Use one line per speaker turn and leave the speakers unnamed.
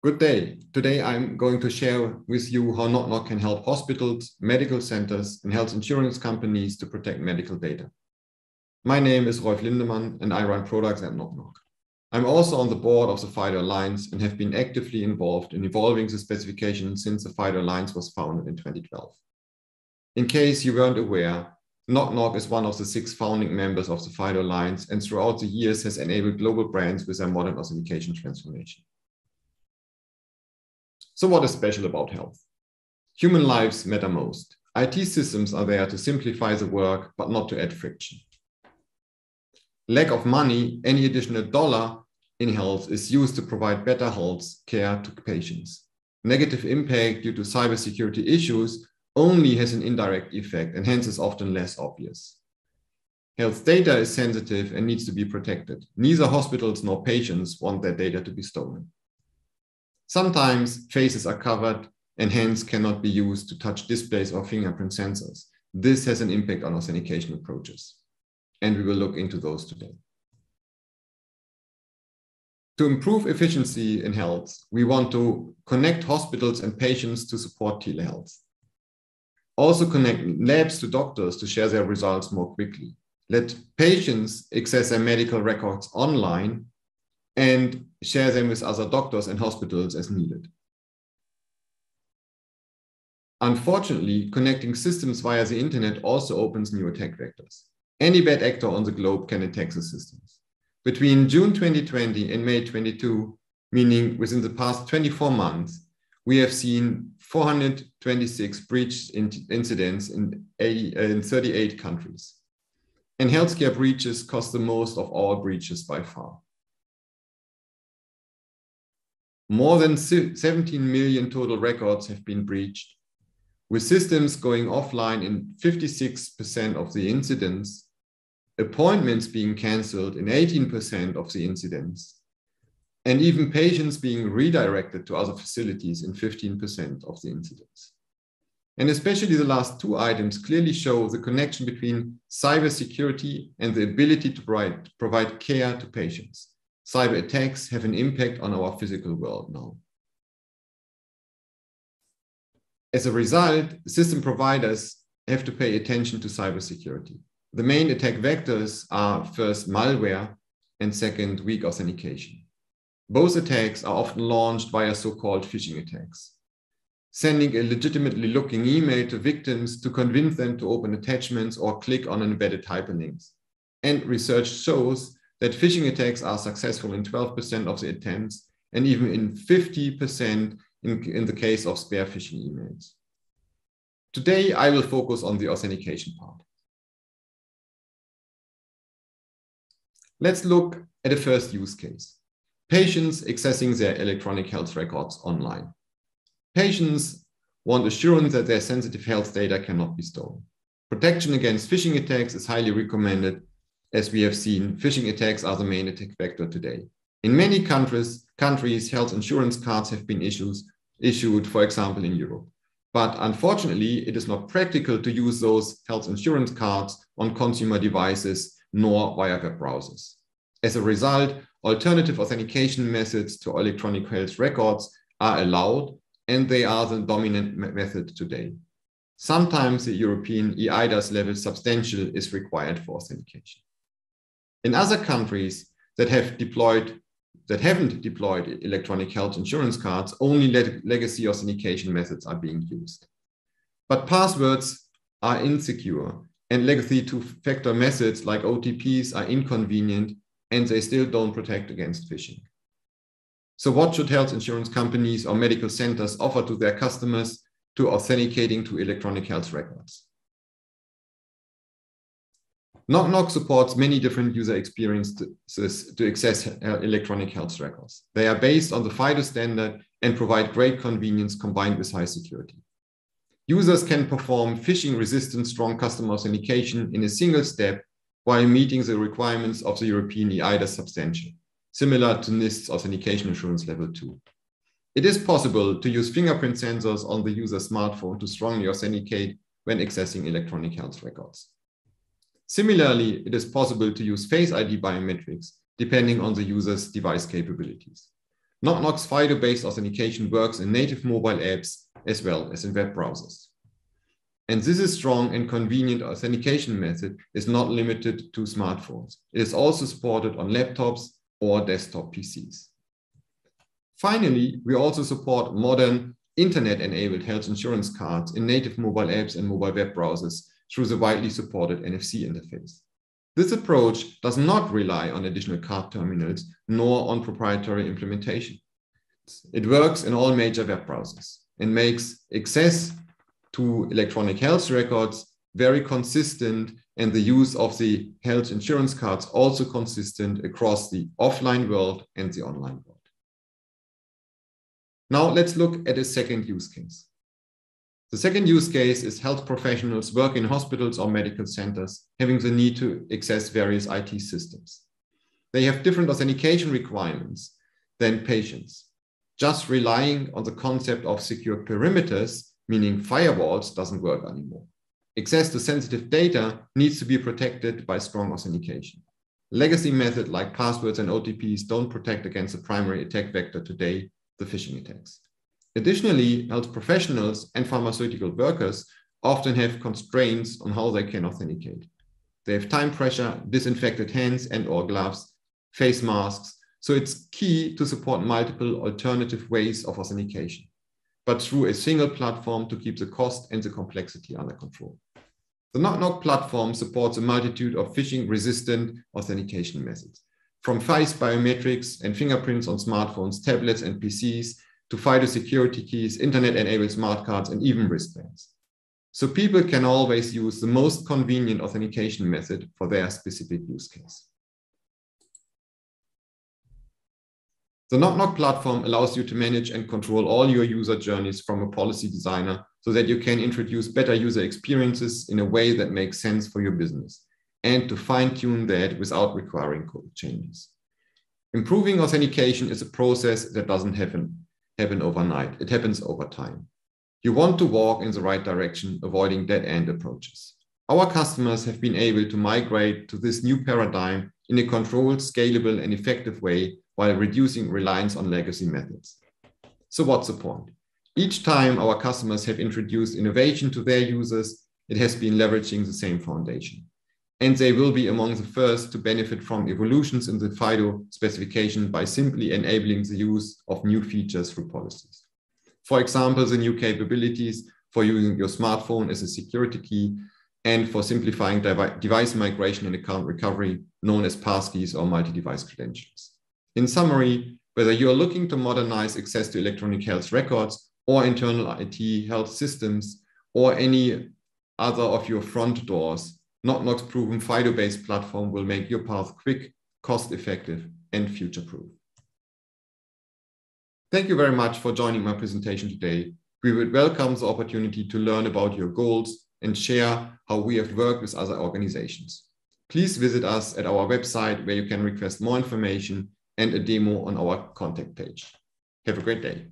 Good day. Today, I'm going to share with you how Knock Knock can help hospitals, medical centers, and health insurance companies to protect medical data. My name is Rolf Lindemann, and I run products at Knock Knock. I'm also on the board of the FIDO Alliance and have been actively involved in evolving the specification since the FIDO Alliance was founded in 2012. In case you weren't aware, Knock Knock is one of the 6 founding members of the FIDO Alliance and throughout the years has enabled global brands with their modern authentication transformation. So what is special about health? Human lives matter most. IT systems are there to simplify the work, but not to add friction. Lack of money, any additional dollar in health is used to provide better health care to patients. Negative impact due to cybersecurity issues only has an indirect effect and hence is often less obvious. Health data is sensitive and needs to be protected. Neither hospitals nor patients want their data to be stolen. Sometimes faces are covered and hence cannot be used to touch displays or fingerprint sensors. This has an impact on authentication approaches, and we will look into those today. To improve efficiency in health, we want to connect hospitals and patients to support telehealth. Also connect labs to doctors to share their results more quickly. Let patients access their medical records online and share them with other doctors and hospitals as needed. Unfortunately, connecting systems via the internet also opens new attack vectors. Any bad actor on the globe can attack the systems. Between June 2020 and May 22, meaning within the past 24 months, we have seen 426 breach incidents in 38 countries. And healthcare breaches cost the most of all breaches by far. More than 17 million total records have been breached, with systems going offline in 56% of the incidents, appointments being cancelled in 18% of the incidents, and even patients being redirected to other facilities in 15% of the incidents. And especially the last 2 items clearly show the connection between cybersecurity and the ability to provide care to patients. Cyber attacks have an impact on our physical world now. As a result, system providers have to pay attention to cybersecurity. The main attack vectors are first malware and second weak authentication. Both attacks are often launched via so-called phishing attacks, sending a legitimately looking email to victims to convince them to open attachments or click on embedded hyperlinks. And research shows that phishing attacks are successful in 12% of the attempts and even in 50% in the case of spare phishing emails. Today, I will focus on the authentication part. Let's look at the first use case. Patients accessing their electronic health records online. Patients want assurance that their sensitive health data cannot be stolen. Protection against phishing attacks is highly recommended. As we have seen, phishing attacks are the main attack vector today. In many countries, health insurance cards have been issued, for example, in Europe. But unfortunately, it is not practical to use those health insurance cards on consumer devices nor via web browsers. As a result, alternative authentication methods to electronic health records are allowed, and they are the dominant method today. Sometimes the European eIDAS level substantial is required for authentication. In other countries that haven't deployed electronic health insurance cards, only legacy authentication methods are being used. But passwords are insecure, and legacy two-factor methods like OTPs are inconvenient, and they still don't protect against phishing. So what should health insurance companies or medical centers offer to their customers to authenticating to electronic health records? Knock Knock supports many different user experiences to access electronic health records. They are based on the FIDO standard and provide great convenience combined with high security. Users can perform phishing-resistant strong customer authentication in a single step while meeting the requirements of the European eIDAS substantial, similar to NIST's Authentication Assurance Level 2. It is possible to use fingerprint sensors on the user's smartphone to strongly authenticate when accessing electronic health records. Similarly, it is possible to use Face ID biometrics depending on the user's device capabilities. Knock-Knock's FIDO-based authentication works in native mobile apps as well as in web browsers. And this strong and convenient authentication method is not limited to smartphones. It is also supported on laptops or desktop PCs. Finally, we also support modern internet-enabled health insurance cards in native mobile apps and mobile web browsers through the widely supported NFC interface. This approach does not rely on additional card terminals nor on proprietary implementation. It works in all major web browsers and makes access to electronic health records very consistent, and the use of the health insurance cards also consistent across the offline world and the online world. Now let's look at a second use case. The second use case is health professionals work in hospitals or medical centers having the need to access various IT systems. They have different authentication requirements than patients. Just relying on the concept of secure perimeters, meaning firewalls, doesn't work anymore. Access to sensitive data needs to be protected by strong authentication. Legacy methods like passwords and OTPs don't protect against the primary attack vector today, the phishing attacks. Additionally, health professionals and pharmaceutical workers often have constraints on how they can authenticate. They have time pressure, disinfected hands and/or gloves, face masks, so it's key to support multiple alternative ways of authentication, but through a single platform to keep the cost and the complexity under control. The Knock-Knock platform supports a multitude of phishing-resistant authentication methods, from face biometrics and fingerprints on smartphones, tablets, and PCs, to FIDO security keys, internet-enabled smart cards, and even wristbands. So people can always use the most convenient authentication method for their specific use case. The Knock-Knock platform allows you to manage and control all your user journeys from a policy designer so that you can introduce better user experiences in a way that makes sense for your business, and to fine-tune that without requiring code changes. Improving authentication is a process that doesn't happen overnight. It happens over time. You want to walk in the right direction, avoiding dead-end approaches. Our customers have been able to migrate to this new paradigm in a controlled, scalable, and effective way while reducing reliance on legacy methods. So what's the point? Each time our customers have introduced innovation to their users, it has been leveraging the same foundation. And they will be among the first to benefit from evolutions in the FIDO specification by simply enabling the use of new features through policies. For example, the new capabilities for using your smartphone as a security key, and for simplifying device migration and account recovery, known as passkeys or multi-device credentials. In summary, whether you are looking to modernize access to electronic health records or internal IT health systems, or any other of your front doors, Knock-Knock's proven FIDO-based platform will make your path quick, cost-effective, and future-proof. Thank you very much for joining my presentation today. We would welcome the opportunity to learn about your goals and share how we have worked with other organizations. Please visit us at our website where you can request more information and a demo on our contact page. Have a great day.